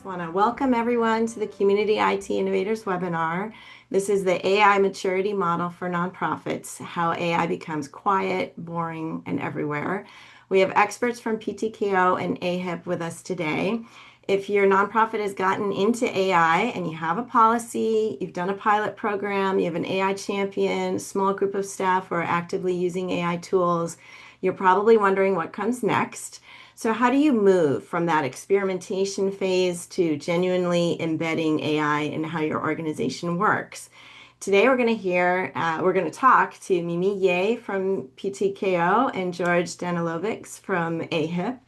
Just want to welcome everyone to the Community IT Innovators webinar. This is the AI maturity model for nonprofits, how AI becomes quiet, boring, and everywhere. We have experts from PTKO and AHIP with us today. If your nonprofit has gotten into AI and you have a policy, you've done a pilot program, you have an AI champion, small group of staff who are actively using AI tools, you're probably wondering what comes next. So how do you move from that experimentation phase to genuinely embedding AI in how your organization works? Today we're going to talk to Mimi Yeh from PTKO and George Danilovics from AHIP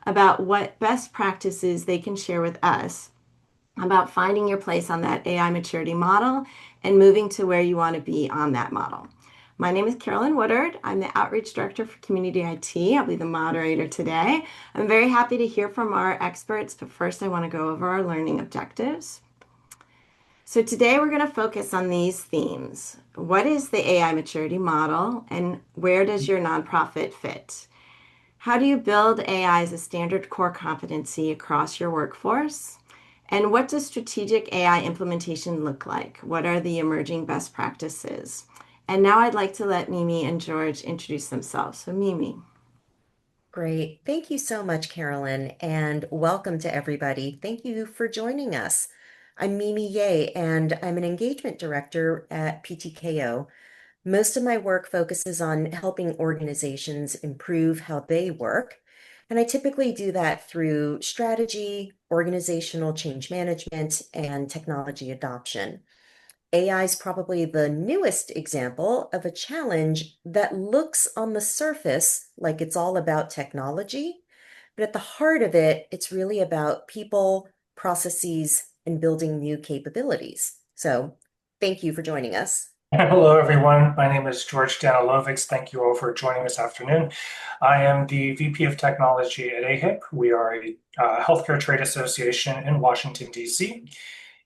about what best practices they can share with us about finding your place on that AI maturity model and moving to where you want to be on that model. My name is Carolyn Woodard. I'm the Outreach Director for Community IT. I'll be the moderator today. I'm very happy to hear from our experts, but first I want to go over our learning objectives. So today we're going to focus on these themes. What is the AI maturity model and where does your nonprofit fit? How do you build AI as a standard core competency across your workforce? And what does strategic AI implementation look like? What are the emerging best practices? And now I'd like to let Mimi and George introduce themselves. So Mimi. Great. Thank you so much, Carolyn, and welcome to everybody. Thank you for joining us. I'm Mimi Yeh, and I'm an engagement director at PTKO. Most of my work focuses on helping organizations improve how they work, and I typically do that through strategy, organizational change management, and technology adoption. AI is probably the newest example of a challenge that looks on the surface like it's all about technology, but at the heart of it, it's really about people, processes, and building new capabilities. So thank you for joining us. Hello, everyone. My name is George Danilovics. Thank you all for joining this afternoon. I am the VP of Technology at AHIP. We are a healthcare trade association in Washington, D.C.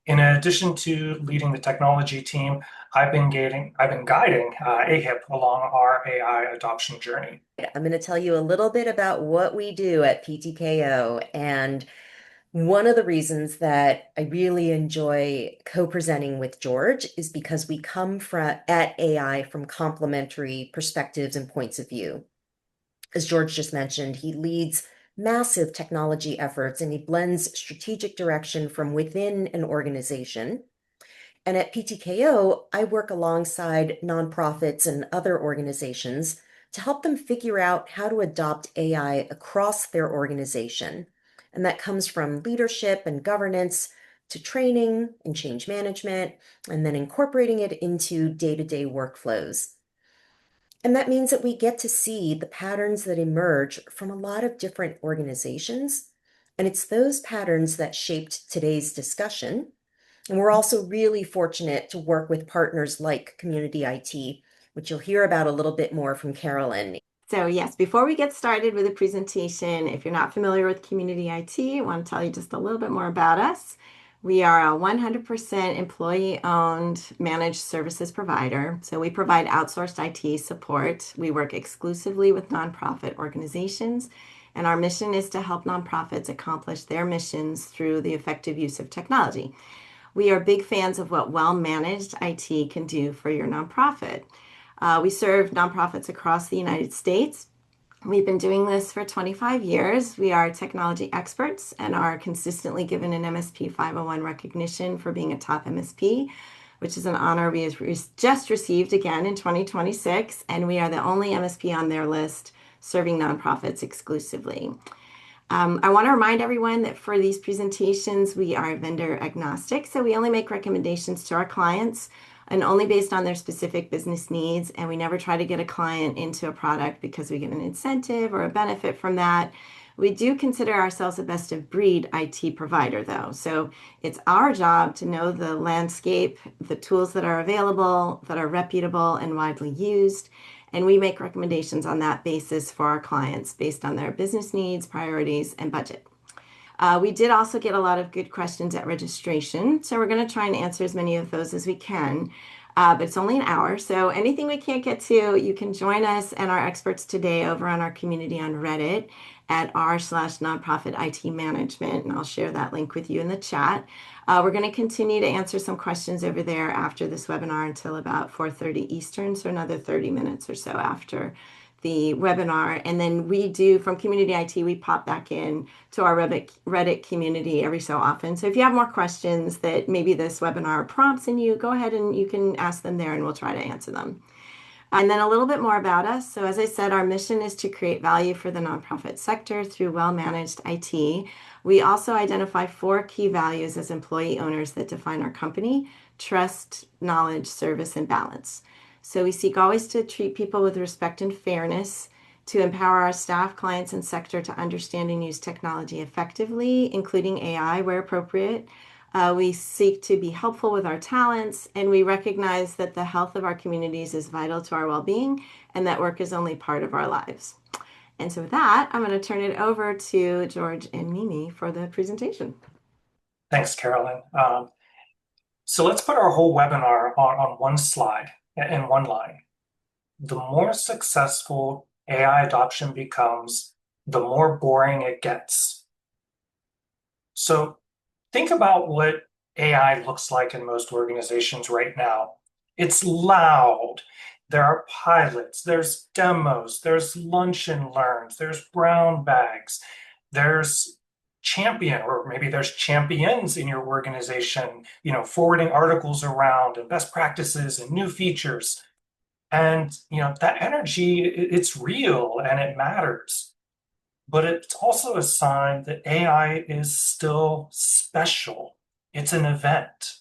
In addition to leading the technology team, I've been guiding AHIP along our AI adoption journey. I'm going to tell you a little bit about what we do at PTKO. And one of the reasons that I really enjoy co-presenting with George is because we come at AI from complementary perspectives and points of view. As George just mentioned, he leads massive technology efforts and he blends strategic direction from within an organization. And at PTKO, I work alongside nonprofits and other organizations to help them figure out how to adopt AI across their organization. And that comes from leadership and governance to training and change management, and then incorporating it into day-to-day workflows. And that means that we get to see the patterns that emerge from a lot of different organizations. And it's those patterns that shaped today's discussion. And we're also really fortunate to work with partners like Community IT, which you'll hear about a little bit more from Carolyn. So yes, before we get started with the presentation, if you're not familiar with Community IT, I want to tell you just a little bit more about us. We are a 100% employee-owned managed services provider. So we provide outsourced IT support. We work exclusively with nonprofit organizations, and our mission is to help nonprofits accomplish their missions through the effective use of technology. We are big fans of what well-managed IT can do for your nonprofit. We serve nonprofits across the United States. We've been doing this for 25 years. We are technology experts and are consistently given an MSP 501 recognition for being a top MSP, which is an honor we just received again in 2026. And we are the only MSP on their list serving nonprofits exclusively. I want to remind everyone that for these presentations, we are vendor agnostic. So we only make recommendations to our clients and only based on their specific business needs. And we never try to get a client into a product because we get an incentive or a benefit from that. We do consider ourselves a best of breed IT provider, though. So it's our job to know the landscape, the tools that are available, that are reputable and widely used. And we make recommendations on that basis for our clients based on their business needs, priorities, and budget. We did also get a lot of good questions at registration, so we're going to try and answer as many of those as we can, but it's only an hour, so anything we can't get to, you can join us and our experts today over on our community on Reddit, at r/nonprofit IT management, and I'll share that link with you in the chat. We're going to continue to answer some questions over there after this webinar until about 4:30 Eastern, so another 30 minutes or so after the webinar. And then we do, from Community IT, we pop back in to our Reddit community every so often. So if you have more questions that maybe this webinar prompts in you, go ahead and you can ask them there and we'll try to answer them. And then a little bit more about us. So as I said, our mission is to create value for the nonprofit sector through well-managed IT. We also identify 4 key values as employee owners that define our company: trust, knowledge, service, and balance. So we seek always to treat people with respect and fairness, to empower our staff, clients, and sector to understand and use technology effectively, including AI where appropriate. We seek to be helpful with our talents, and we recognize that the health of our communities is vital to our well-being, and that work is only part of our lives. And so with that, I'm going to turn it over to George and Mimi for the presentation. Thanks, Carolyn. So let's put our whole webinar on one slide in one line. The more successful AI adoption becomes, the more boring it gets. So think about what AI looks like in most organizations right now. It's loud. There are pilots, there's demos, there's lunch and learns, there's brown bags, there's champion, or maybe there's champions in your organization, forwarding articles around and best practices and new features. And, that energy, it's real and it matters. But it's also a sign that AI is still special. It's an event.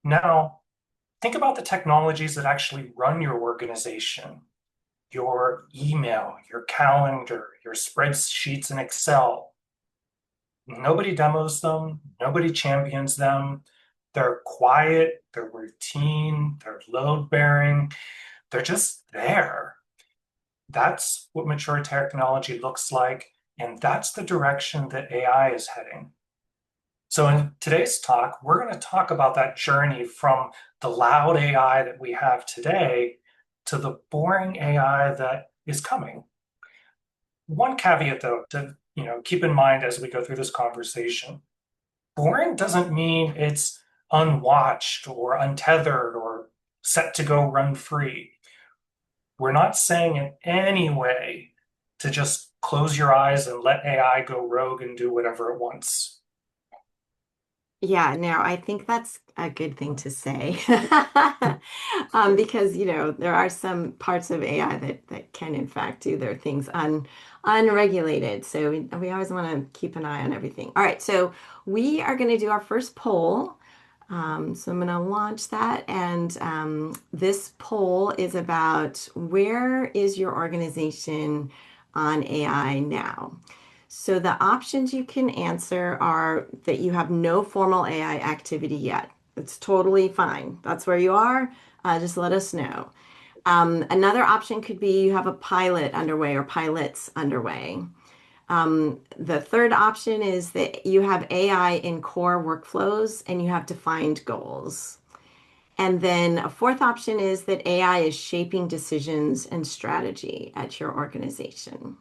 Now, think about the technologies that actually run your organization: your email, your calendar, your spreadsheets in Excel. Nobody demos them, nobody champions them. They're quiet, they're routine, they're load-bearing, they're just there. That's what mature technology looks like, and that's the direction that AI is heading. So in today's talk, we're going to talk about that journey from the loud AI that we have today to the boring AI that is coming. One caveat, though, to keep in mind as we go through this conversation: boring doesn't mean it's unwatched or untethered or set to go run free. We're not saying in any way to just close your eyes and let AI go rogue and do whatever it wants. Yeah, no, I think that's a good thing to say. Because, there are some parts of AI that can, in fact, do their things unregulated. So we always want to keep an eye on everything. All right, so we are going to do our first poll. So I'm going to launch that. And this poll is about: where is your organization on AI now? So the options you can answer are that you have no formal AI activity yet. It's totally fine. That's where you are. Just let us know. Another option could be you have a pilot underway or pilots underway. The third option is that you have AI in core workflows and you have defined goals. And then a fourth option is that AI is shaping decisions and strategy at your organization.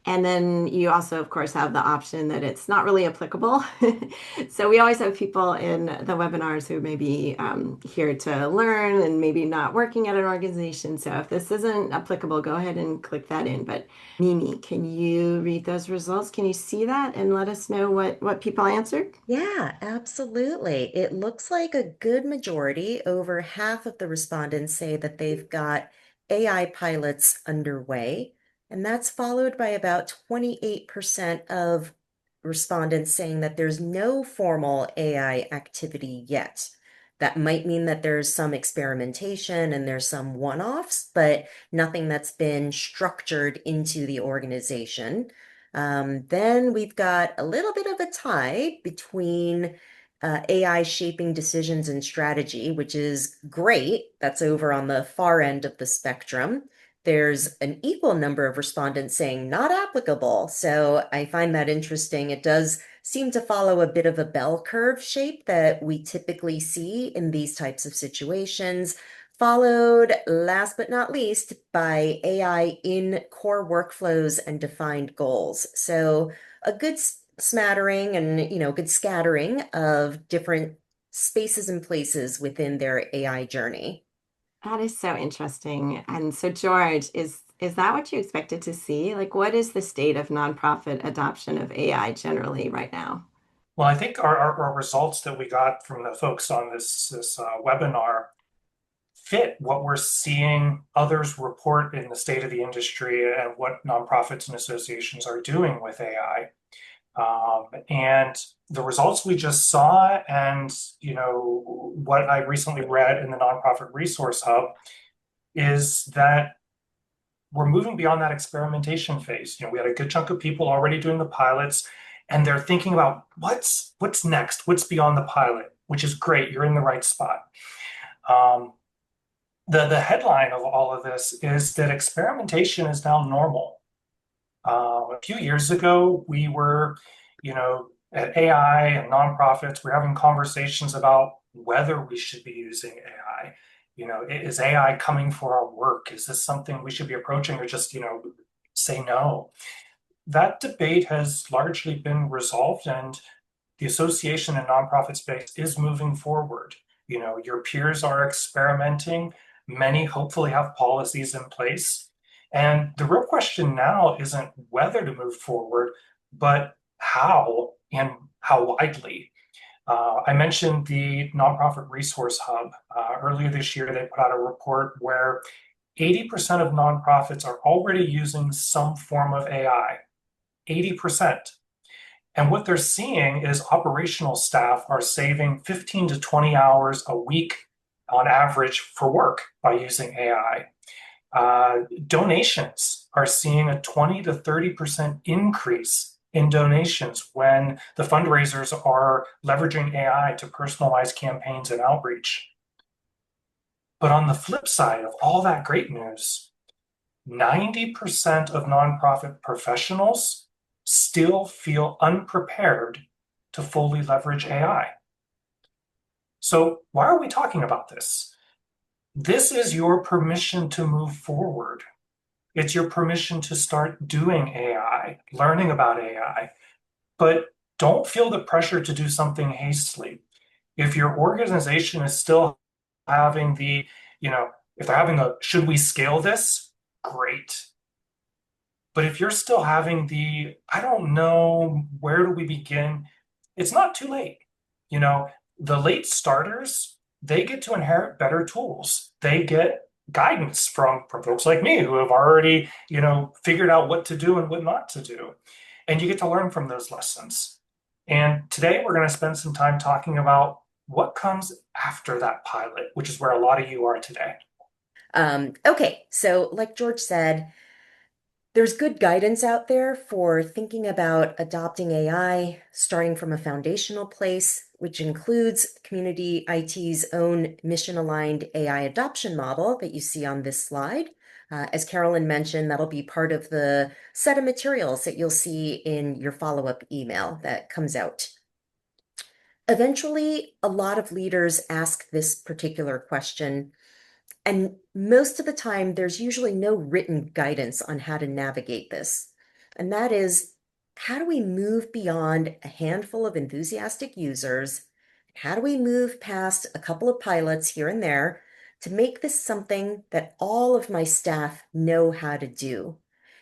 And then you also, of course, have the option that it's not really applicable. So we always have people in the webinars who may be here to learn and maybe not working at an organization. So if this isn't applicable, go ahead and click that in. But Mimi, can you read those results? Can you see that and let us know what people answered? Yeah, absolutely. It looks like a good majority, over half of the respondents, say that they've got AI pilots underway. And that's followed by about 28% of respondents saying that there's no formal AI activity yet. That might mean that there's some experimentation and there's some one-offs, but nothing that's been structured into the organization. Then we've got a little bit of a tie between AI shaping decisions and strategy, which is great. That's over on the far end of the spectrum. There's an equal number of respondents saying not applicable. So I find that interesting. It does seem to follow a bit of a bell curve shape that we typically see in these types of situations. followed, last but not least, by AI in core workflows and defined goals. So a good smattering and, good scattering of different spaces and places within their AI journey. That is so interesting. And so, George, is that what you expected to see? Like, what is the state of nonprofit adoption of AI generally right now? Well, I think our results that we got from the folks on this webinar fit what we're seeing others report in the state of the industry and what nonprofits and associations are doing with AI. And the results we just saw, and what I recently read in the Nonprofit Resource Hub, is that we're moving beyond that experimentation phase. We had a good chunk of people already doing the pilots, and they're thinking about what's next, what's beyond the pilot, which is great. You're in the right spot. Um, the headline of all of this is that experimentation is now normal. A few years ago, we were, at AI and nonprofits, we're having conversations about whether we should be using AI. Is AI coming for our work? Is this something we should be approaching, or just, say no? That debate has largely been resolved, and the association and nonprofit space is moving forward. Your peers are experimenting. Many hopefully have policies in place. And the real question now isn't whether to move forward, but how and how widely. I mentioned the Nonprofit Resource Hub. Earlier this year, they put out a report where 80% of nonprofits are already using some form of AI. 80%. And what they're seeing is operational staff are saving 15 to 20 hours a week on average for work by using AI. Donations are seeing a 20 to 30% increase in donations when the fundraisers are leveraging AI to personalize campaigns and outreach. But on the flip side of all that great news, 90% of nonprofit professionals still feel unprepared to fully leverage AI. So why are we talking about this? This is your permission to move forward. It's your permission to start doing AI, learning about AI, but don't feel the pressure to do something hastily. If your organization is still having if they're having should we scale this? Great. But if you're still having I don't know, where do we begin? It's not too late. You know, the late starters, they get to inherit better tools. They get guidance from folks like me who have already, figured out what to do and what not to do. And you get to learn from those lessons. And today we're going to spend some time talking about what comes after that pilot, which is where a lot of you are today. Okay, so like George said, there's good guidance out there for thinking about adopting AI, starting from a foundational place, which includes Community IT's own mission-aligned AI adoption model that you see on this slide. As Carolyn mentioned, that'll be part of the set of materials that you'll see in your follow-up email that comes out. Eventually, a lot of leaders ask this particular question, and most of the time, there's usually no written guidance on how to navigate this. And that is, how do we move beyond a handful of enthusiastic users? How do we move past a couple of pilots here and there to make this something that all of my staff know how to do?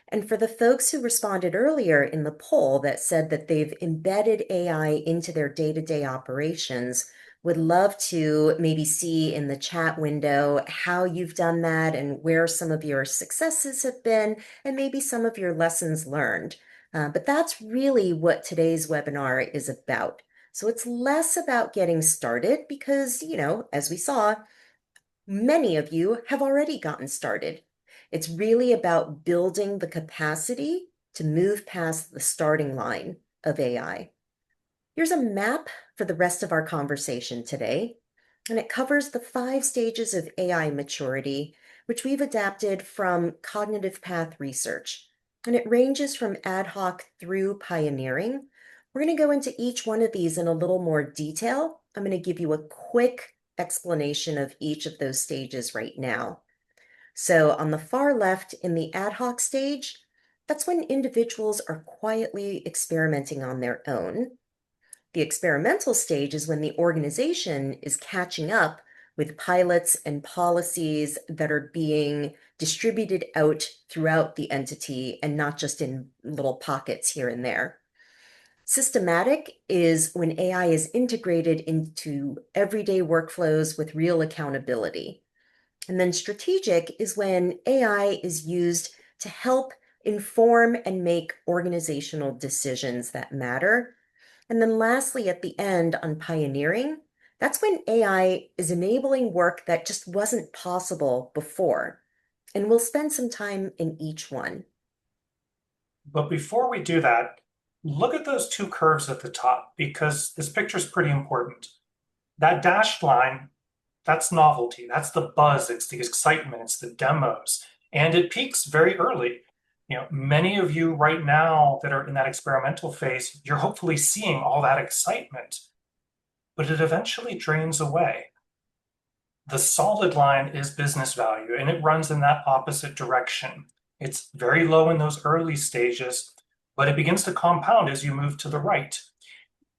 And for the folks who responded earlier in the poll that said that they've embedded AI into their day-to-day operations, would love to maybe see in the chat window how you've done that and where some of your successes have been, and maybe some of your lessons learned. But that's really what today's webinar is about. So it's less about getting started because, as we saw, many of you have already gotten started. It's really about building the capacity to move past the starting line of AI. Here's a map for the rest of our conversation today, and it covers the 5 stages of AI maturity, which we've adapted from cognitive path research, and it ranges from ad hoc through pioneering. We're going to go into each one of these in a little more detail. I'm going to give you a quick explanation of each of those stages right now. So on the far left in the ad hoc stage, that's when individuals are quietly experimenting on their own. The experimental stage is when the organization is catching up with pilots and policies that are being distributed out throughout the entity and not just in little pockets here and there. Systematic is when AI is integrated into everyday workflows with real accountability. And then strategic is when AI is used to help inform and make organizational decisions that matter. And then lastly, at the end on pioneering, that's when AI is enabling work that just wasn't possible before. And we'll spend some time in each one. But before we do that, look at those two curves at the top because this picture is pretty important. That dashed line, that's novelty, that's the buzz, it's the excitement, it's the demos, and it peaks very early. Many of you right now that are in that experimental phase, you're hopefully seeing all that excitement, but it eventually drains away. The solid line is business value, and it runs in that opposite direction. It's very low in those early stages, but it begins to compound as you move to the right.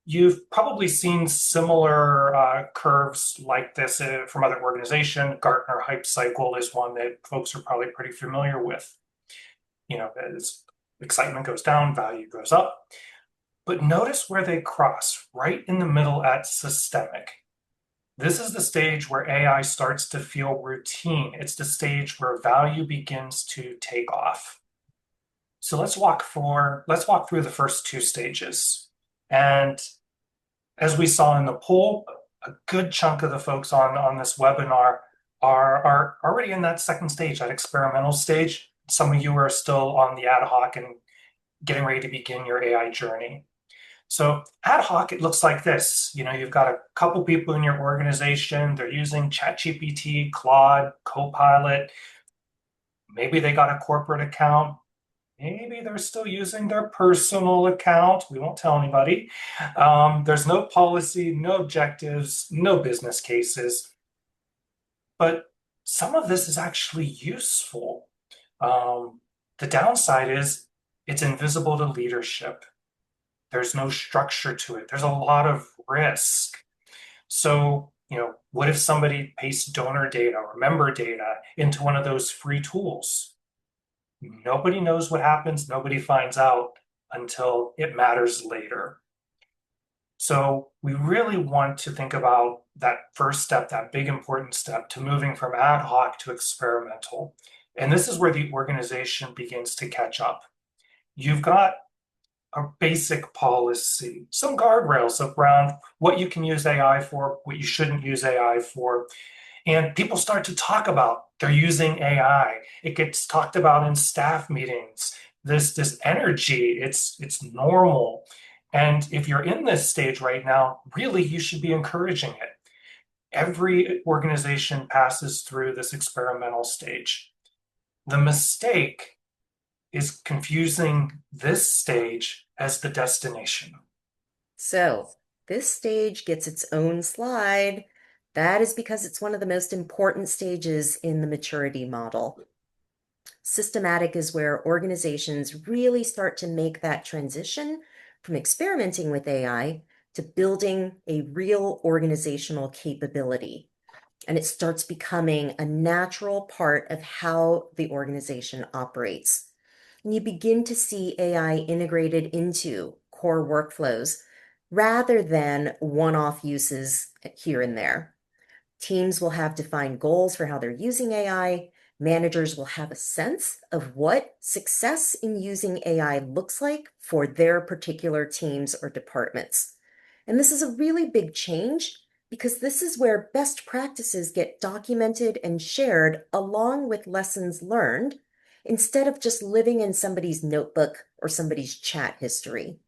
You've probably seen similar curves like this from other organizations. Gartner hype cycle is one that folks are probably pretty familiar with. As excitement goes down, value goes up. But notice where they cross, right in the middle at systemic. This is the stage where AI starts to feel routine. It's the stage where value begins to take off. So let's walk through the first two stages. And as we saw in the poll, a good chunk of the folks on this webinar are already in that second stage, that experimental stage. Some of you are still on the ad hoc and getting ready to begin your AI journey. So ad hoc, it looks like this. You've got a couple people in your organization. They're using ChatGPT, Claude, Copilot. Maybe they got a corporate account. Maybe they're still using their personal account. We won't tell anybody. There's no policy, no objectives, no business cases. But some of this is actually useful. The downside is it's invisible to leadership. There's no structure to it. There's a lot of risk. So, what if somebody pastes donor data or member data into one of those free tools? Nobody knows what happens. Nobody finds out until it matters later. So we really want to think about that first step, that big important step to moving from ad hoc to experimental. And this is where the organization begins to catch up. You've got a basic policy, some guardrails around what you can use AI for, what you shouldn't use AI for. And people start to talk about they're using AI. It gets talked about in staff meetings. This energy, it's normal. And if you're in this stage right now, really you should be encouraging it. Every organization passes through this experimental stage. The mistake is confusing this stage as the destination. So this stage gets its own slide. That is because it's one of the most important stages in the maturity model. Systematic is where organizations really start to make that transition from experimenting with AI to building a real organizational capability. And it starts becoming a natural part of how the organization operates. And you begin to see AI integrated into core workflows rather than one-off uses here and there. Teams will have defined goals for how they're using AI. Managers will have a sense of what success in using AI looks like for their particular teams or departments. And this is a really big change because this is where best practices get documented and shared along with lessons learned instead of just living in somebody's notebook or somebody's chat history.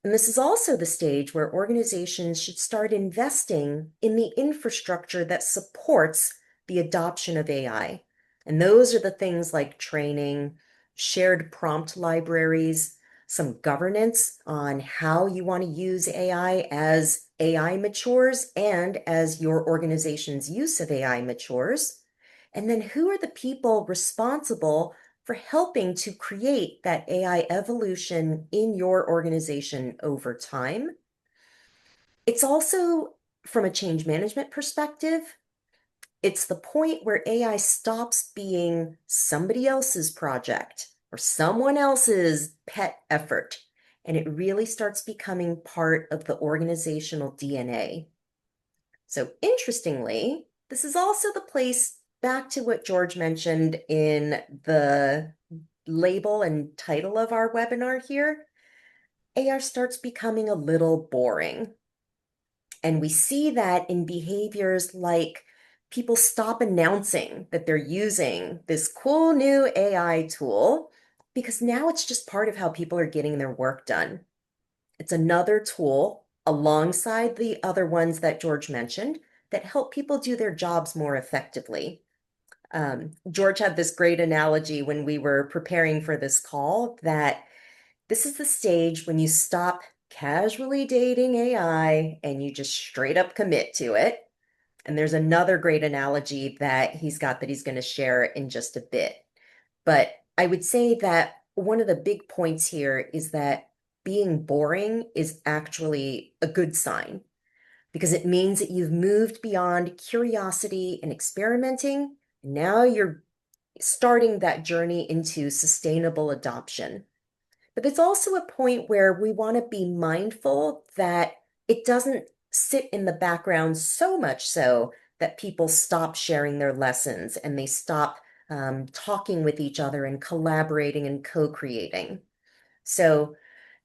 And this is also the stage where organizations should start investing in the infrastructure that supports the adoption of AI. And those are the things like training, shared prompt libraries, some governance on how you want to use AI as AI matures and as your organization's use of AI matures. And then who are the people responsible for helping to create that AI evolution in your organization over time? It's also, from a change management perspective, it's the point where AI stops being somebody else's project or someone else's pet effort, and it really starts becoming part of the organizational DNA. So interestingly, this is also the place, back to what George mentioned in the label and title of our webinar here, AI starts becoming a little boring. And we see that in behaviors like people stop announcing that they're using this cool new AI tool because now it's just part of how people are getting their work done. It's another tool alongside the other ones that George mentioned that help people do their jobs more effectively. George had this great analogy when we were preparing for this call that this is the stage when you stop casually dating AI and you just straight up commit to it. And there's another great analogy that he's got that he's going to share in just a bit. But I would say that one of the big points here is that being boring is actually a good sign because it means that you've moved beyond curiosity and experimenting. Now you're starting that journey into sustainable adoption. But it's also a point where we want to be mindful that it doesn't sit in the background so much so that people stop sharing their lessons and they stop talking with each other and collaborating and co-creating. So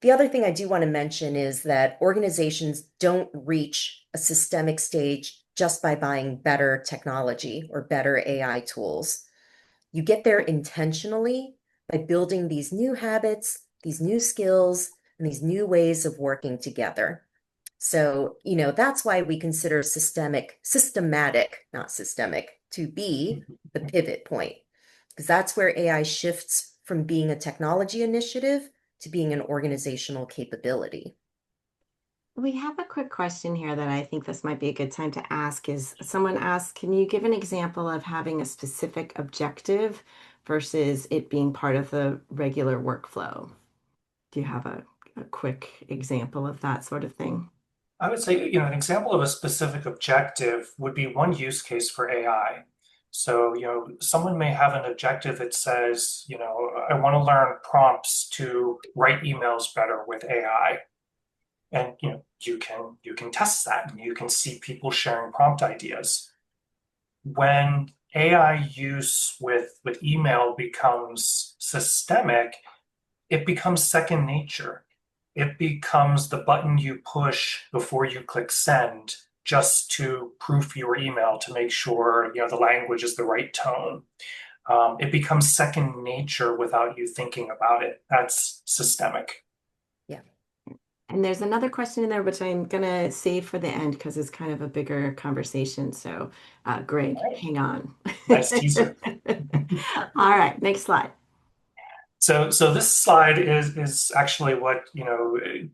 the other thing I do want to mention is that organizations don't reach a systemic stage just by buying better technology or better AI tools. You get there intentionally by building these new habits, these new skills, and these new ways of working together. So, that's why we consider systematic, not systemic, to be the pivot point, because that's where AI shifts from being a technology initiative to being an organizational capability. We have a quick question here that I think this might be a good time to ask is someone asked, can you give an example of having a specific objective versus it being part of the regular workflow? Do you have a quick example of that sort of thing? I would say, an example of a specific objective would be one use case for AI. So, someone may have an objective that says, I want to learn prompts to write emails better with AI. And, you can test that and you can see people sharing prompt ideas. When AI use with email becomes systemic, it becomes second nature. It becomes the button you push before you click send just to proof your email to make sure the language is the right tone. It becomes second nature without you thinking about it. That's systemic. Yeah. And there's another question in there, which I'm going to save for the end because it's kind of a bigger conversation. So, Greg, All right. hang on. Nice teaser. All right, next slide. So this slide is actually what the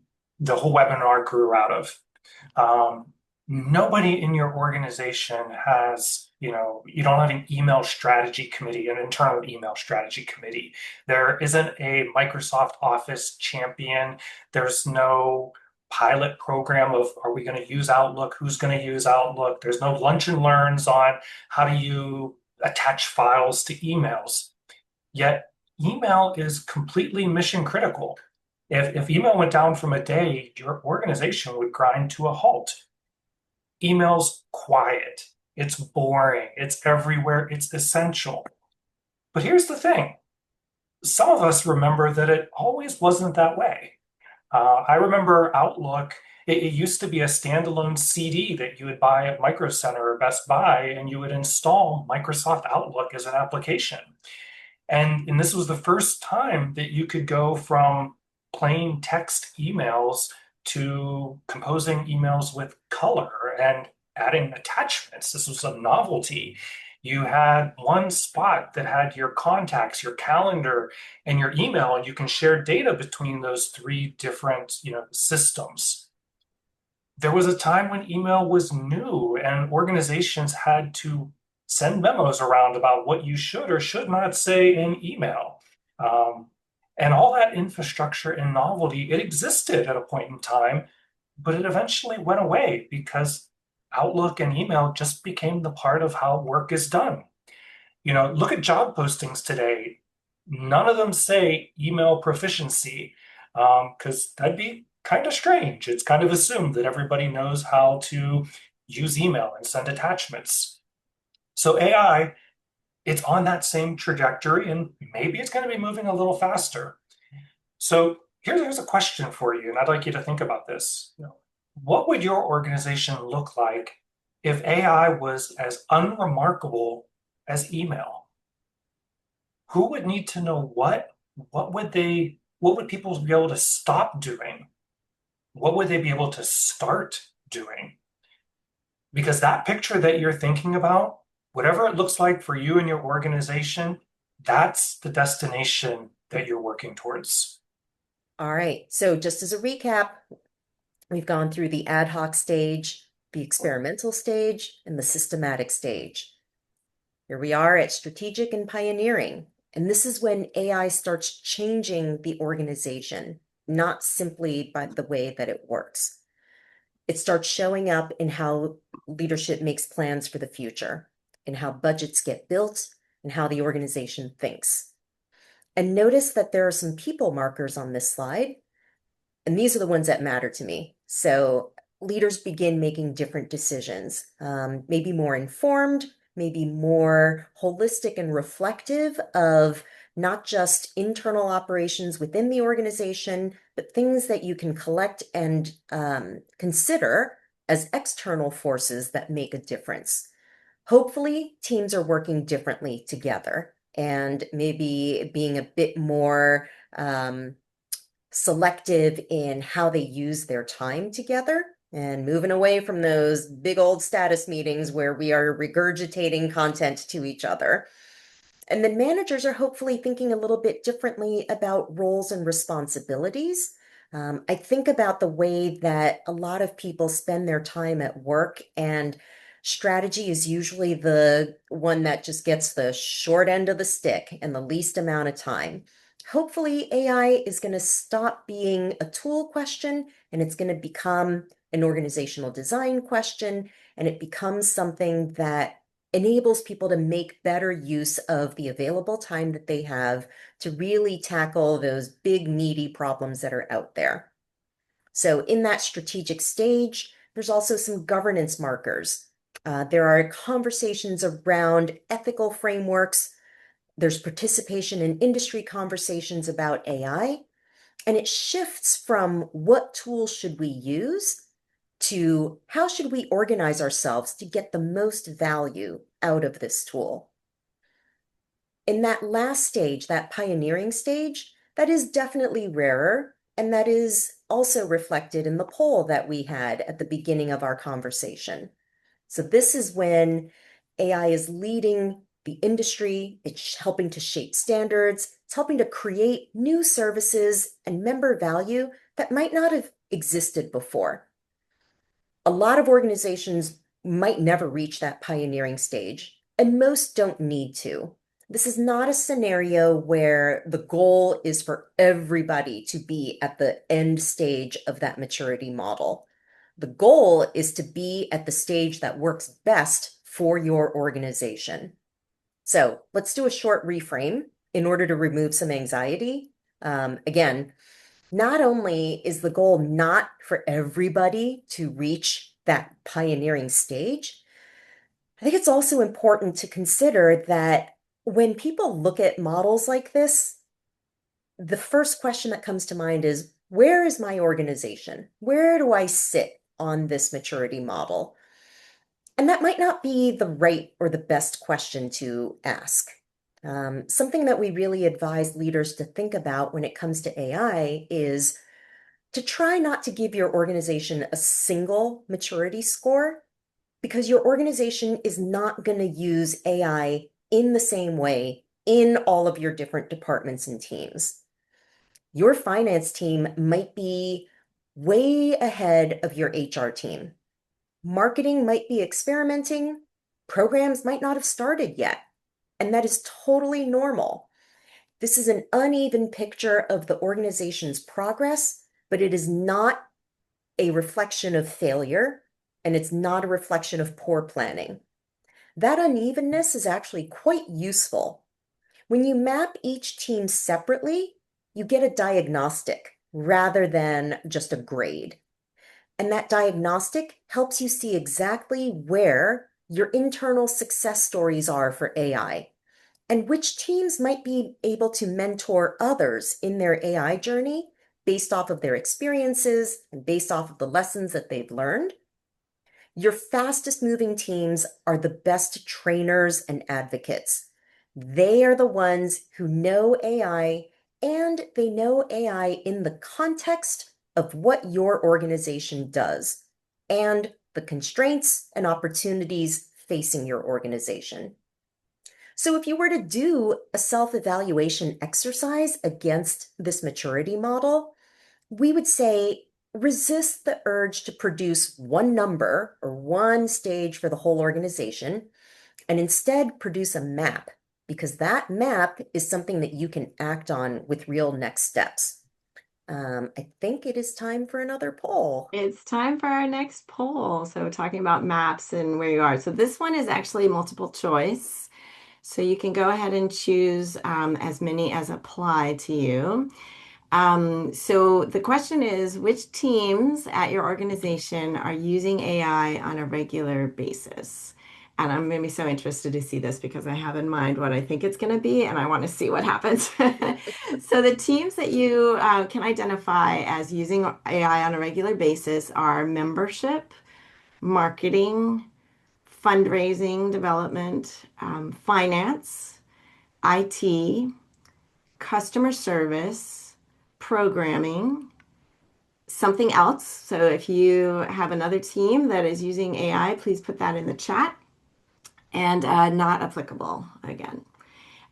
whole webinar grew out of. Nobody in your organization has, you don't have an email strategy committee, an internal email strategy committee. There isn't a Microsoft Office champion. There's no pilot program of are we going to use Outlook? Who's going to use Outlook? There's no lunch and learns on how do you attach files to emails. Yet email is completely mission critical. If email went down from a day, your organization would grind to a halt. Email's quiet, it's boring, it's everywhere, it's essential. But here's the thing. Some of us remember that it always wasn't that way. I remember Outlook, it used to be a standalone CD that you would buy at Micro Center or Best Buy, and you would install Microsoft Outlook as an application. And this was the first time that you could go from plain text emails to composing emails with color and adding attachments. This was a novelty. You had one spot that had your contacts, your calendar, and your email, and you can share data between those three different, systems. There was a time when email was new and organizations had to send memos around about what you should or should not say in email. Um, and all that infrastructure and novelty, it existed at a point in time, but it eventually went away because Outlook and email just became the part of how work is done. Look at job postings today. None of them say email proficiency, because that'd be kind of strange. It's kind of assumed that everybody knows how to use email and send attachments. So AI, it's on that same trajectory, and maybe it's going to be moving a little faster. So here's a question for you, and I'd like you to think about this. What would your organization look like if AI was as unremarkable as email? Who would need to know what? What would people be able to stop doing? What would they be able to start doing? Because that picture that you're thinking about, whatever it looks like for you and your organization, that's the destination that you're working towards. All right. So just as a recap, we've gone through the ad hoc stage, the experimental stage, and the systematic stage. Here we are at strategic and pioneering. And this is when AI starts changing the organization, not simply by the way that it works. It starts showing up in how leadership makes plans for the future, in how budgets get built, and how the organization thinks. And notice that there are some people markers on this slide, and these are the ones that matter to me. So leaders begin making different decisions, maybe more informed, maybe more holistic and reflective of not just internal operations within the organization, but things that you can collect and consider as external forces that make a difference. Hopefully, teams are working differently together and maybe being a bit more selective in how they use their time together and moving away from those big old status meetings where we are regurgitating content to each other. And then managers are hopefully thinking a little bit differently about roles and responsibilities. I think about the way that a lot of people spend their time at work, and strategy is usually the one that just gets the short end of the stick and the least amount of time. Hopefully, AI is going to stop being a tool question and it's going to become an organizational design question, and it becomes something that enables people to make better use of the available time that they have to really tackle those big, meaty problems that are out there. So in that strategic stage, there's also some governance markers. There are conversations around ethical frameworks. There's participation in industry conversations about AI, and it shifts from what tools should we use to how should we organize ourselves to get the most value out of this tool. In that last stage, that pioneering stage, that is definitely rarer, and that is also reflected in the poll that we had at the beginning of our conversation. So this is when AI is leading the industry, it's helping to shape standards, it's helping to create new services and member value that might not have existed before. A lot of organizations might never reach that pioneering stage, and most don't need to. This is not a scenario where the goal is for everybody to be at the end stage of that maturity model. The goal is to be at the stage that works best for your organization. So let's do a short reframe in order to remove some anxiety. Again, not only is the goal not for everybody to reach that pioneering stage, I think it's also important to consider that when people look at models like this, the first question that comes to mind is, where is my organization? Where do I sit on this maturity model? And that might not be the right or the best question to ask. Something that we really advise leaders to think about when it comes to AI is to try not to give your organization a single maturity score, because your organization is not going to use AI in the same way in all of your different departments and teams. Your finance team might be way ahead of your HR team. Marketing might be experimenting. Programs might not have started yet. And that is totally normal. This is an uneven picture of the organization's progress, but it is not a reflection of failure, and it's not a reflection of poor planning. That unevenness is actually quite useful. When you map each team separately, you get a diagnostic rather than just a grade. And that diagnostic helps you see exactly where your internal success stories are for AI and which teams might be able to mentor others in their AI journey based off of their experiences and based off of the lessons that they've learned. Your fastest moving teams are the best trainers and advocates. They are the ones who know AI, and they know AI in the context of what your organization does and the constraints and opportunities facing your organization. So if you were to do a self-evaluation exercise against this maturity model, we would say resist the urge to produce one number or one stage for the whole organization, and instead produce a map, because that map is something that you can act on with real next steps. I think it is time for another poll. It's time for our next poll. So talking about maps and where you are. So this one is actually multiple choice. So you can go ahead and choose as many as apply to you. So the question is, which teams at your organization are using AI on a regular basis? And I'm going to be so interested to see this because I have in mind what I think it's going to be, and I want to see what happens. So the teams that you can identify as using AI on a regular basis are membership, marketing, fundraising, development, finance, IT, customer service, programming, something else. So if you have another team that is using AI, please put that in the chat, and not applicable again.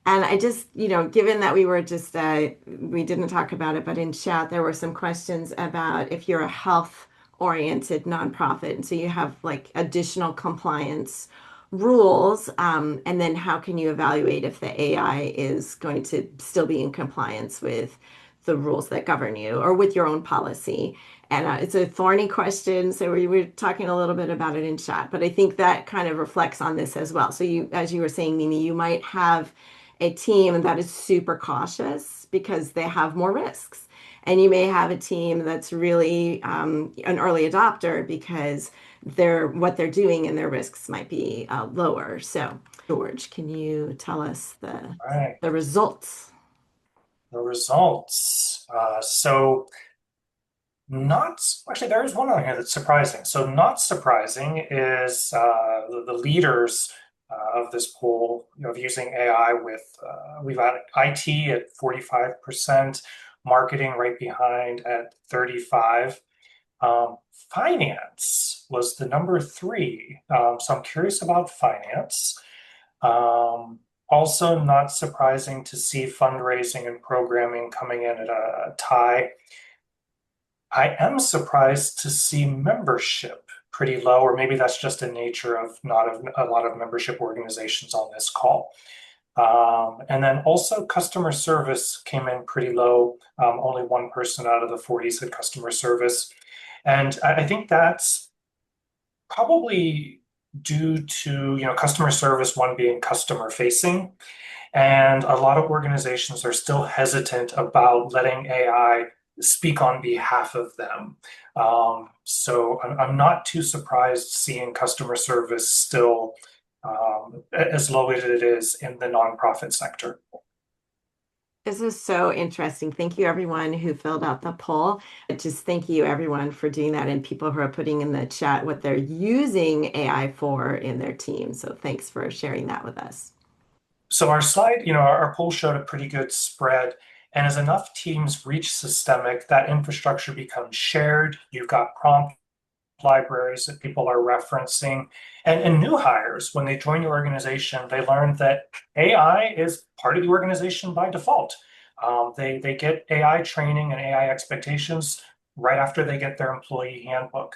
And I just, given that we were just, we didn't talk about it, but in chat, there were some questions about if you're a health oriented nonprofit. And so you have like additional compliance rules. And then how can you evaluate if the AI is going to still be in compliance with the rules that govern you or with your own policy? And it's a thorny question. So we were talking a little bit about it in chat, but I think that kind of reflects on this as well. So you, as you were saying, Mimi, you might have a team that is super cautious because they have more risks. And you may have a team that's really an early adopter because what they're doing and their risks might be lower. So, George, can you tell us Right. the results? The results. So not actually, there is one on here that's surprising. So not surprising is the leaders of this poll of using AI with we've got IT at 45%, marketing right behind at 35. Finance was the number three. So I'm curious about finance. Also not surprising to see fundraising and programming coming in at a tie. I am surprised to see membership pretty low, or maybe that's just a nature of not a lot of membership organizations on this call. And then also customer service came in pretty low. Only one person out of the 40 said customer service. And I think that's probably due to, customer service, one being customer facing. And a lot of organizations are still hesitant about letting AI speak on behalf of them. So I'm not too surprised seeing customer service still as low as it is in the nonprofit sector. This is so interesting. Thank you, everyone who filled out the poll. Just thank you, everyone, for doing that, and people who are putting in the chat what they're using AI for in their team. So thanks for sharing that with us. So our slide, our poll showed a pretty good spread. And as enough teams reach systemic, that infrastructure becomes shared. You've got prompt libraries that people are referencing, and new hires, when they join your organization, they learn that AI is part of the organization by default. They get AI training and AI expectations right after they get their employee handbook.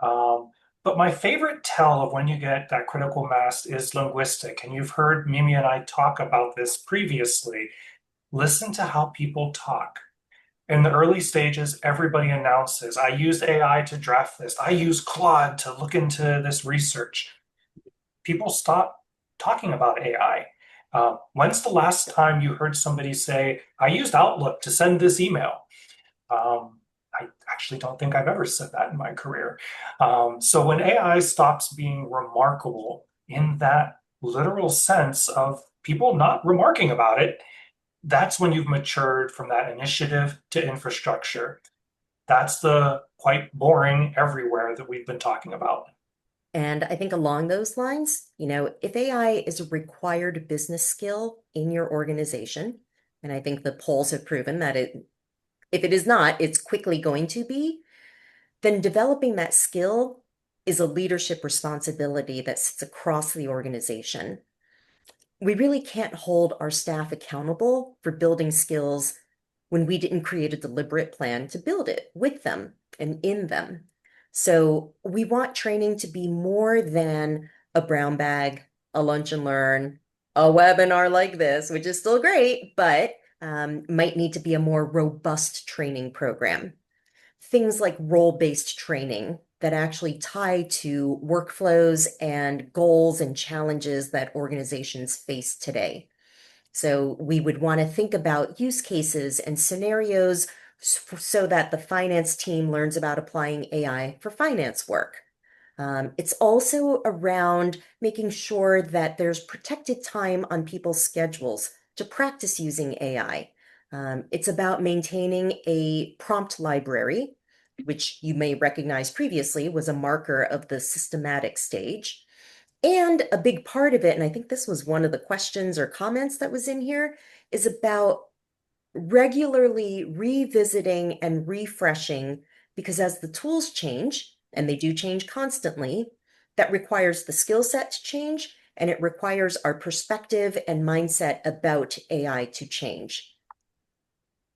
Um, but my favorite tell of when you get that critical mass is linguistic. And you've heard Mimi and I talk about this previously. Listen to how people talk. In the early stages, everybody announces, I used AI to draft this. I used Claude to look into this research. People stop talking about AI. When's the last time you heard somebody say, I used Outlook to send this email? I actually don't think I've ever said that in my career. So when AI stops being remarkable in that literal sense of people not remarking about it, that's when you've matured from that initiative to infrastructure. That's the quite boring everywhere that we've been talking about. And I think along those lines, if AI is a required business skill in your organization, and I think the polls have proven that if it is not, it's quickly going to be, then developing that skill is a leadership responsibility that sits across the organization. We really can't hold our staff accountable for building skills when we didn't create a deliberate plan to build it with them and in them. So we want training to be more than a brown bag, a lunch and learn, a webinar like this, which is still great, but might need to be a more robust training program. Things like role-based training that actually tie to workflows and goals and challenges that organizations face today. So we would want to think about use cases and scenarios so that the finance team learns about applying AI for finance work. It's also around making sure that there's protected time on people's schedules to practice using AI. It's about maintaining a prompt library, which you may recognize previously was a marker of the systematic stage. And a big part of it, and I think this was one of the questions or comments that was in here, is about regularly revisiting and refreshing, because as the tools change, and they do change constantly, that requires the skill set to change, and it requires our perspective and mindset about AI to change.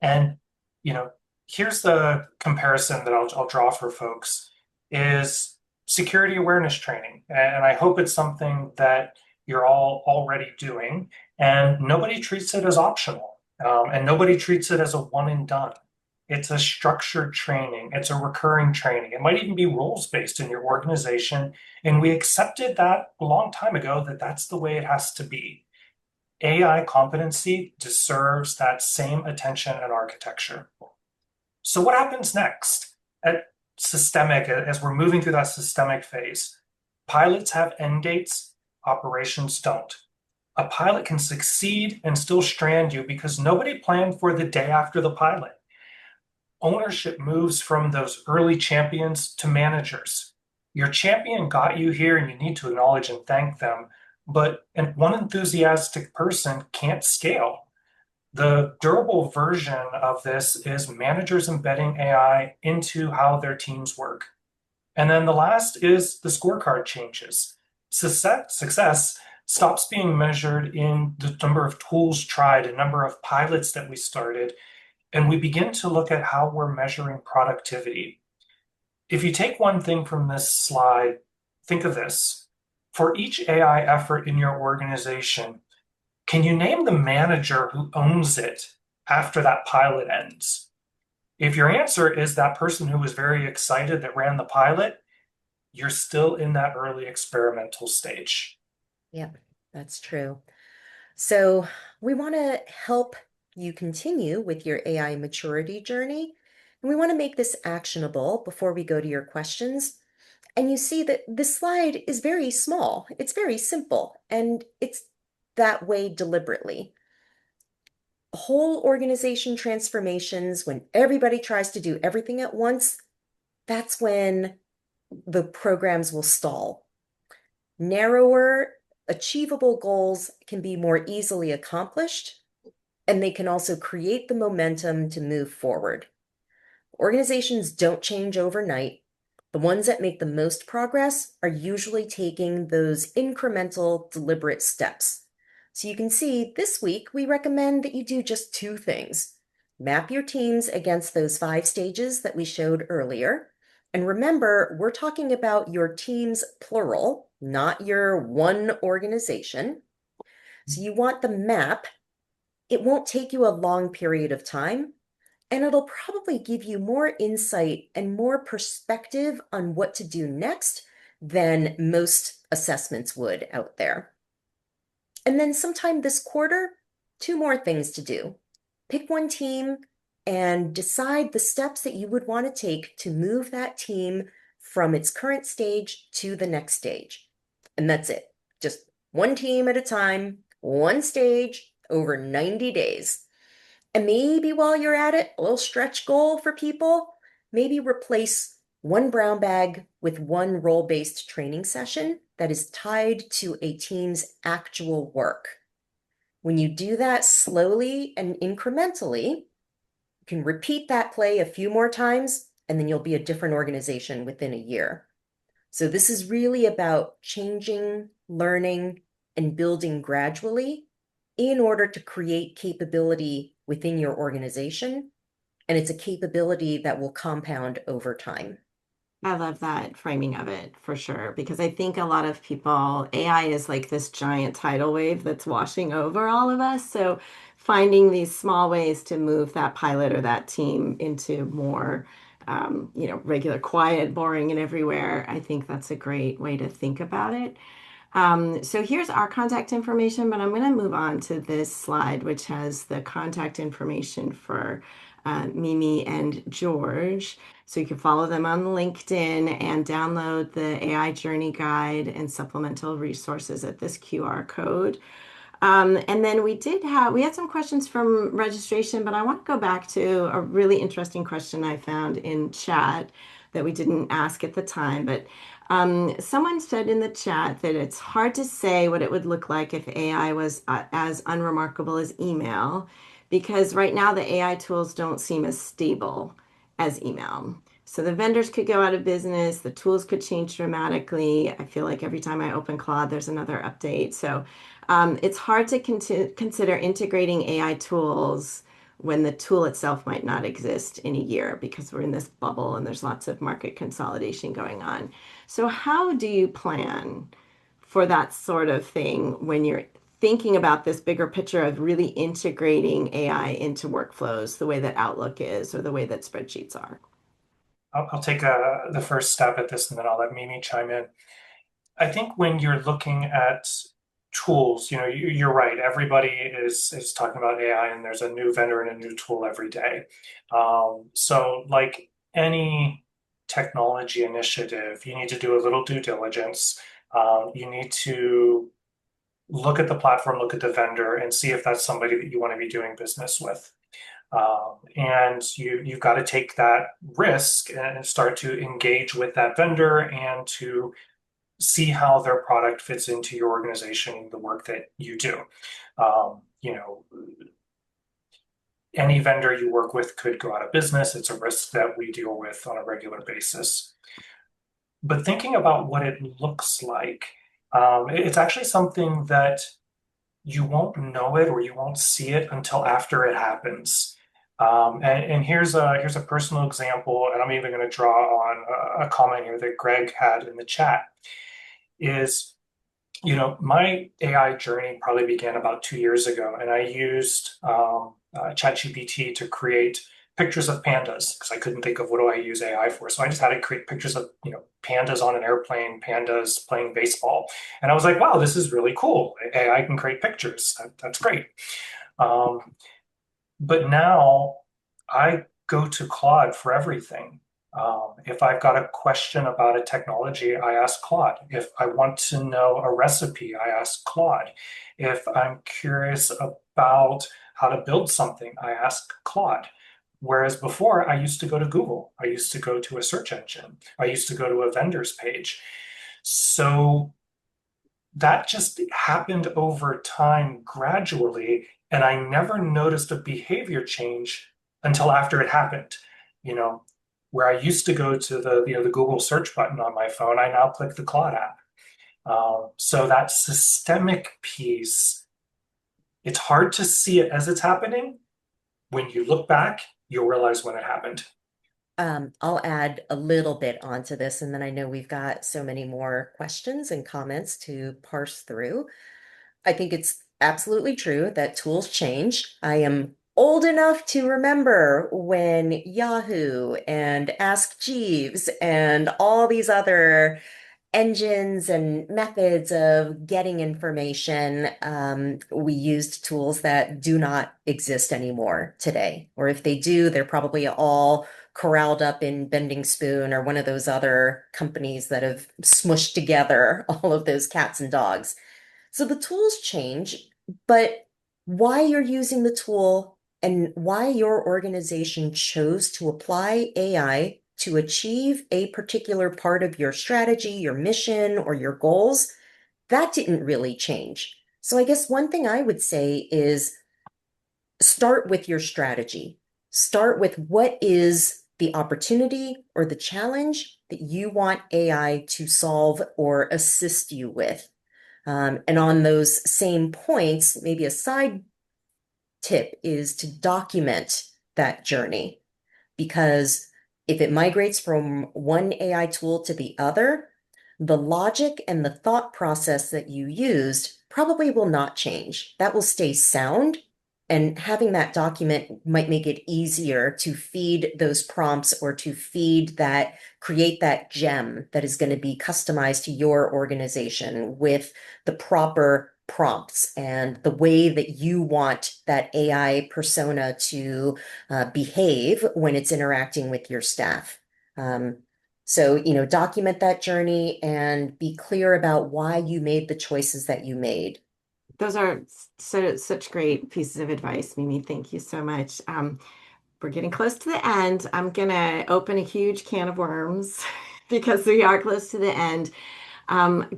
And, you know, here's the comparison that I'll draw for folks is security awareness training. And I hope it's something that you're all already doing, and nobody treats it as optional, and nobody treats it as a one and done. It's a structured training. It's a recurring training. It might even be roles based in your organization. And we accepted that a long time ago that that's the way it has to be. AI competency deserves that same attention and architecture. So what happens next? At systemic, as we're moving through that systemic phase, pilots have end dates, operations don't. A pilot can succeed and still strand you because nobody planned for the day after the pilot. Ownership moves from those early champions to managers. Your champion got you here and you need to acknowledge and thank them, but one enthusiastic person can't scale. The durable version of this is managers embedding AI into how their teams work. And then the last is the scorecard changes. Success stops being measured in the number of tools tried, a number of pilots that we started, and we begin to look at how we're measuring productivity. If you take one thing from this slide, think of this. For each AI effort in your organization, can you name the manager who owns it after that pilot ends? If your answer is that person who was very excited that ran the pilot, you're still in that early experimental stage. Yep, that's true. So we want to help you continue with your AI maturity journey. And we want to make this actionable before we go to your questions. And you see that this slide is very small. It's very simple, and it's that way deliberately. Whole organization transformations, when everybody tries to do everything at once, that's when the programs will stall. Narrower, achievable goals can be more easily accomplished, and they can also create the momentum to move forward. Organizations don't change overnight, The ones that make the most progress are usually taking those incremental, deliberate steps. So you can see this week, we recommend that you do just two things. Map your teams against those 5 stages that we showed earlier. And remember, we're talking about your teams plural, not your one organization. So you want the map. It won't take you a long period of time, and it'll probably give you more insight and more perspective on what to do next than most assessments would out there. And then sometime this quarter, 2 more things to do. Pick one team and decide the steps that you would want to take to move that team from its current stage to the next stage. And that's it. Just one team at a time, one stage over 90 days. And maybe while you're at it, a little stretch goal for people, maybe replace one brown bag with one role-based training session that is tied to a team's actual work. When you do that slowly and incrementally, you can repeat that play a few more times, and then you'll be a different organization within a year. So this is really about changing, learning, and building gradually in order to create capability within your organization. And it's a capability that will compound over time. I love that framing of it for sure, because I think a lot of people, AI is like this giant tidal wave that's washing over all of us. So finding these small ways to move that pilot or that team into more, regular, quiet, boring, and everywhere, I think that's a great way to think about it. So here's our contact information, but I'm going to move on to this slide, which has the contact information for Mimi and George. So you can follow them on LinkedIn and download the AI Journey Guide and supplemental resources at this QR code. And then we had some questions from registration, but I want to go back to a really interesting question I found in chat that we didn't ask at the time. But someone said in the chat that it's hard to say what it would look like if AI was as unremarkable as email, because right now the AI tools don't seem as stable as email. So the vendors could go out of business, the tools could change dramatically. I feel like every time I open Claude, there's another update. So it's hard to consider integrating AI tools when the tool itself might not exist in a year because we're in this bubble and there's lots of market consolidation going on. So how do you plan for that sort of thing when you're thinking about this bigger picture of really integrating AI into workflows the way that Outlook is or the way that spreadsheets are? I'll take the first stab at this and then I'll let Mimi chime in. I think when you're looking at tools, you're right. Everybody is talking about AI, and there's a new vendor and a new tool every day. So, like any technology initiative, you need to do a little due diligence. You need to look at the platform, look at the vendor, and see if that's somebody that you want to be doing business with. And you've got to take that risk and start to engage with that vendor and to see how their product fits into your organization, the work that you do. Any vendor you work with could go out of business. It's a risk that we deal with on a regular basis. But thinking about what it looks like, it's actually something that you won't know it or you won't see it until after it happens. And here's a personal example, and I'm even going to draw on a comment here that Greg had in the chat. Is my AI journey probably began about 2 years ago, and I used ChatGPT to create pictures of pandas because I couldn't think of what do I use AI for. So I just had to create pictures of pandas on an airplane, pandas playing baseball, and I was like, wow, this is really cool. AI can create pictures. That's great. But now I go to Claude for everything. If I've got a question about a technology, I ask Claude. If I want to know a recipe, I ask Claude. If I'm curious about how to build something, I ask Claude. Whereas before, I used to go to Google. I used to go to a search engine. I used to go to a vendor's page. So that just happened over time gradually, and I never noticed a behavior change until after it happened. where I used to go to the Google search button on my phone, I now click the Claude app. So that systemic piece, it's hard to see it as it's happening. When you look back, you'll realize when it happened. I'll add a little bit onto this, and then I know we've got so many more questions and comments to parse through. I think it's absolutely true that tools change. I am old enough to remember when Yahoo and Ask Jeeves and all these other engines and methods of getting information, we used tools that do not exist anymore today. Or if they do, they're probably all corralled up in Bending Spoon or one of those other companies that have smushed together all of those cats and dogs. So the tools change, but why you're using the tool and why your organization chose to apply AI to achieve a particular part of your strategy, your mission, or your goals, that didn't really change. So I guess one thing I would say is start with your strategy. Start with what is the opportunity or the challenge that you want AI to solve or assist you with. And on those same points, maybe a side tip is to document that journey, because if it migrates from one AI tool to the other, the logic and the thought process that you used probably will not change. That will stay sound. And having that document might make it easier to feed those prompts or to feed that, create that gem that is going to be customized to your organization with the proper prompts and the way that you want that AI persona to behave when it's interacting with your staff. Um, so, document that journey and be clear about why you made the choices that you made. Those are such great pieces of advice, Mimi. Thank you so much. We're getting close to the end. I'm gonna open a huge can of worms because we are close to the end.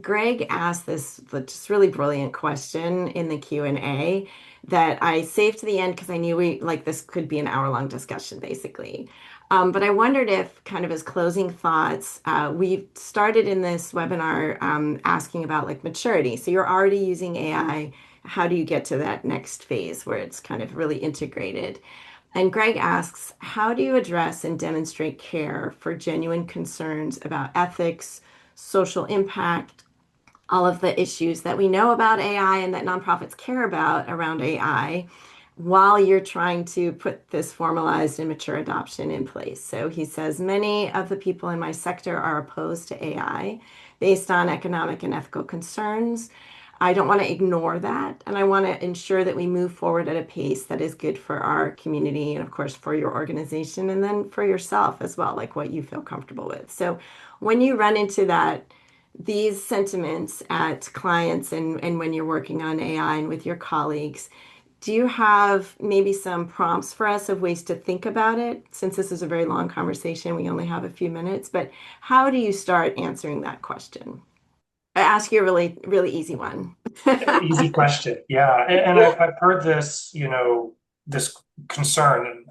Greg asked this just really brilliant question in the Q&A that I saved to the end because I knew this could be an hour-long discussion, basically. But I wondered if, kind of as closing thoughts, we've started in this webinar asking about like maturity. So you're already using AI. How do you get to that next phase where it's kind of really integrated? And Greg asks, how do you address and demonstrate care for genuine concerns about ethics, social impact, all of the issues that we know about AI and that nonprofits care about around AI while you're trying to put this formalized and mature adoption in place? So he says, many of the people in my sector are opposed to AI based on economic and ethical concerns. I don't want to ignore that, and I want to ensure that we move forward at a pace that is good for our community and, of course, for your organization and then for yourself as well, like what you feel comfortable with. So when you run into these sentiments at clients and when you're working on AI and with your colleagues, do you have maybe some prompts for us of ways to think about it? Since this is a very long conversation, we only have a few minutes, but how do you start answering that question? I ask you a really, really easy one. Easy question. Yeah. And I've heard this, this concern,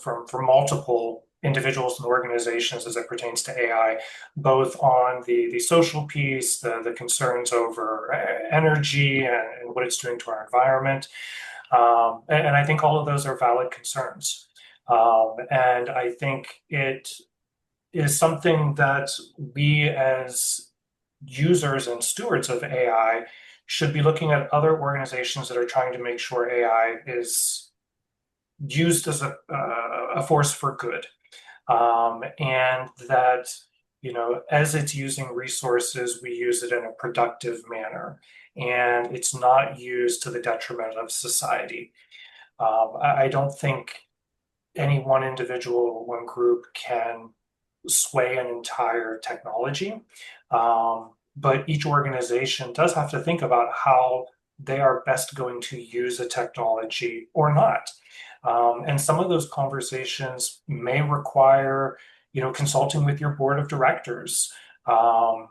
from multiple individuals and organizations as it pertains to AI, both on the social piece, the concerns over energy and what it's doing to our environment. And I think all of those are valid concerns. And I think it is something that we as users and stewards of AI should be looking at other organizations that are trying to make sure AI is used as a force for good. And that, as it's using resources, we use it in a productive manner and it's not used to the detriment of society. I don't think any one individual or one group can sway an entire technology. But each organization does have to think about how they are best going to use a technology or not. And some of those conversations may require, consulting with your board of directors,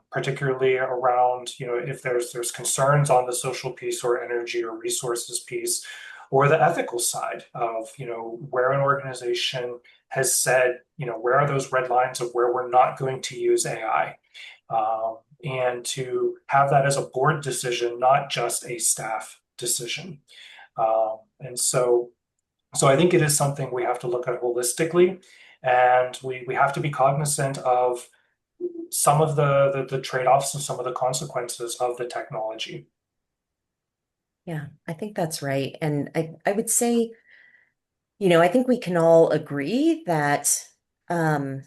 particularly around, if there's concerns on the social piece or energy or resources piece. or the ethical side of, where an organization has said, where are those red lines of where we're not going to use AI? And to have that as a board decision, not just a staff decision. And so I think it is something we have to look at holistically, and we have to be cognizant of some of the trade-offs and some of the consequences of the technology. Yeah, I think that's right. And I would say, I think we can all agree that um,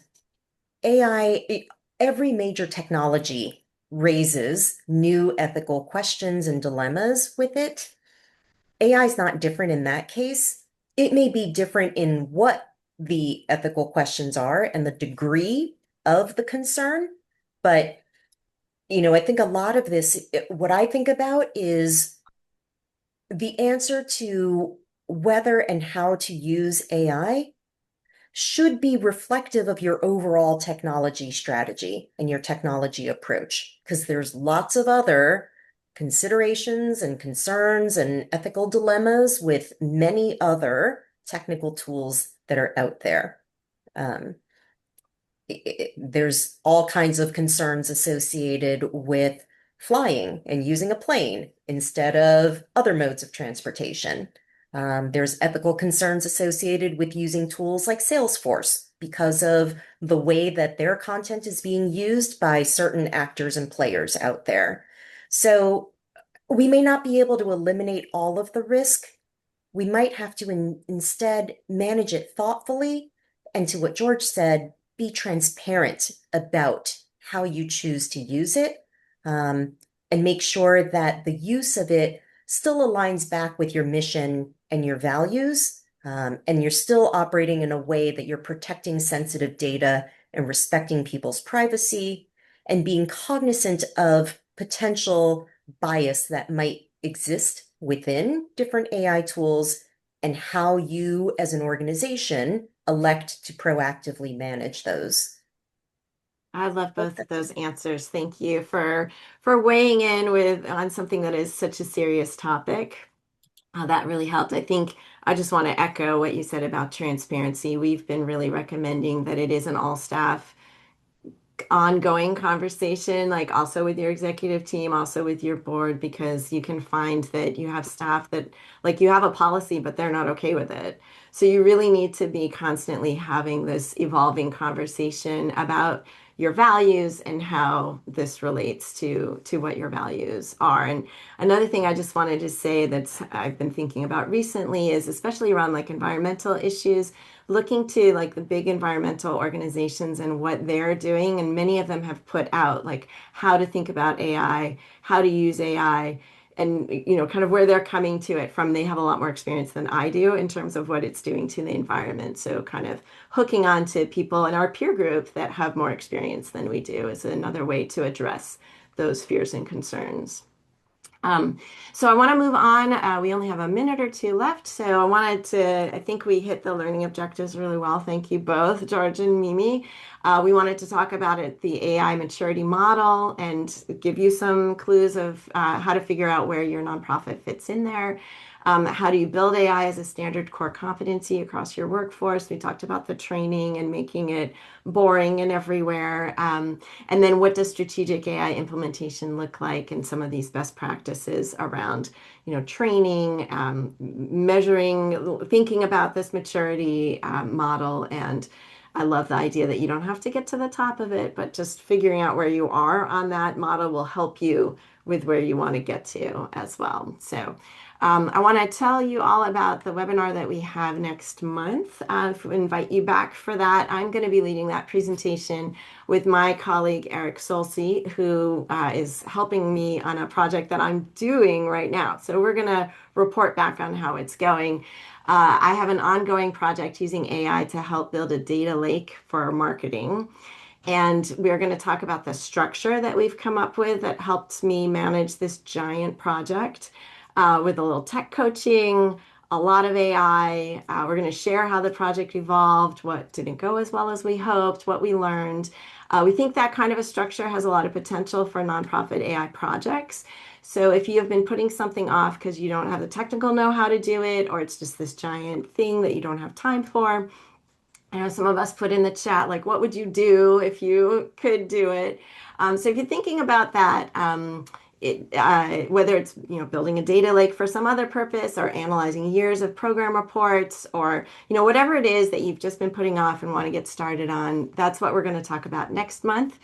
every major technology raises new ethical questions and dilemmas with it. AI is not different in that case. It may be different in what the ethical questions are and the degree of the concern, but I think a lot of this, what I think about is the answer to whether and how to use AI should be reflective of your overall technology strategy and your technology approach, because there's lots of other considerations and concerns and ethical dilemmas with many other technical tools that are out there. Um, there's all kinds of concerns associated with flying and using a plane instead of other modes of transportation. There's ethical concerns associated with using tools like Salesforce because of the way that their content is being used by certain actors and players out there. So we may not be able to eliminate all of the risk. We might have to instead manage it thoughtfully. And to what George said, be transparent about how you choose to use it, um, and make sure that the use of it still aligns back with your mission and your values. And you're still operating in a way that you're protecting sensitive data and respecting people's privacy and being cognizant of potential bias that might exist within different AI tools and how you as an organization elect to proactively manage those. I love both of those answers. Thank you for weighing in with on something that is such a serious topic. That really helped. I think I just want to echo what you said about transparency. We've been really recommending that it is an all staff ongoing conversation, like also with your executive team, also with your board, because you can find that you have staff that, like, you have a policy, but they're not okay with it. So you really need to be constantly having this evolving conversation about your values and how this relates to what your values are. And another thing I just wanted to say that's I've been thinking about recently is especially around like environmental issues, looking to like the big environmental organizations and what they're doing. And many of them have put out like how to think about AI, how to use AI, and kind of where they're coming to it from. They have a lot more experience than I do in terms of what it's doing to the environment. So kind of hooking on to people in our peer group that have more experience than we do is another way to address those fears and concerns. Um, so I want to move on. We only have a minute or two left. So I think we hit the learning objectives really well. Thank you both, George and Mimi. We wanted to talk about it, the AI maturity model, and give you some clues of how to figure out where your nonprofit fits in there. How do you build AI as a standard core competency across your workforce? We talked about the training and making it boring and everywhere. And then what does strategic AI implementation look like and some of these best practices around, training, measuring, thinking about this maturity model. And I love the idea that you don't have to get to the top of it, but just figuring out where you are on that model will help you with where you want to get to as well. So I want to tell you all about the webinar that we have next month. Invite you back for that. I'm going to be leading that presentation with my colleague Eric Solsi, who is helping me on a project that I'm doing right now. So we're going to report back on how it's going. I have an ongoing project using AI to help build a data lake for marketing. And we're going to talk about the structure that we've come up with that helped me manage this giant project with a little tech coaching, a lot of AI. We're going to share how the project evolved, what didn't go as well as we hoped, what we learned. We think that kind of a structure has a lot of potential for nonprofit AI projects. So if you have been putting something off because you don't have the technical know-how to do it, or it's just this giant thing that you don't have time for, I know some of us put in the chat, like, what would you do if you could do it? So if you're thinking about that, whether it's building a data lake for some other purpose or analyzing years of program reports or whatever it is that you've just been putting off and want to get started on, that's what we're going to talk about next month.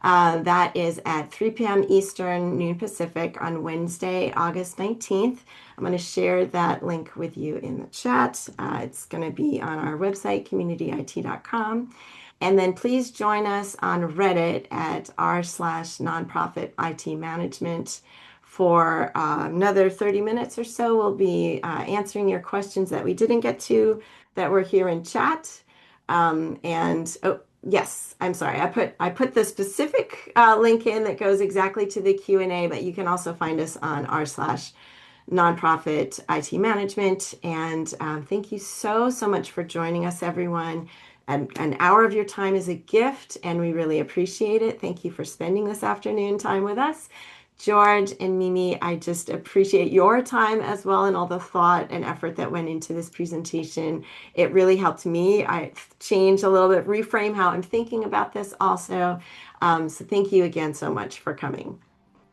That is at 3 p.m. Eastern, noon Pacific on Wednesday, August 19th. I'm going to share that link with you in the chat. It's going to be on our website, communityit.com. And then please join us on Reddit at r/nonprofit IT management for another 30 minutes or so. We'll be answering your questions that we didn't get to that were here in chat. Oh, yes, I'm sorry. I put the specific link in that goes exactly to the Q&A, but you can also find us on r/nonprofit IT management. And thank you so much for joining us, everyone. An hour of your time is a gift, and we really appreciate it. Thank you for spending this afternoon time with us. George and Mimi, I just appreciate your time as well and all the thought and effort that went into this presentation. It really helped me. I changed a little bit, reframe how I'm thinking about this also. So thank you again so much for coming.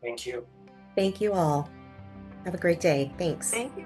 Thank you. Thank you all. Have a great day. Thanks. Thank you.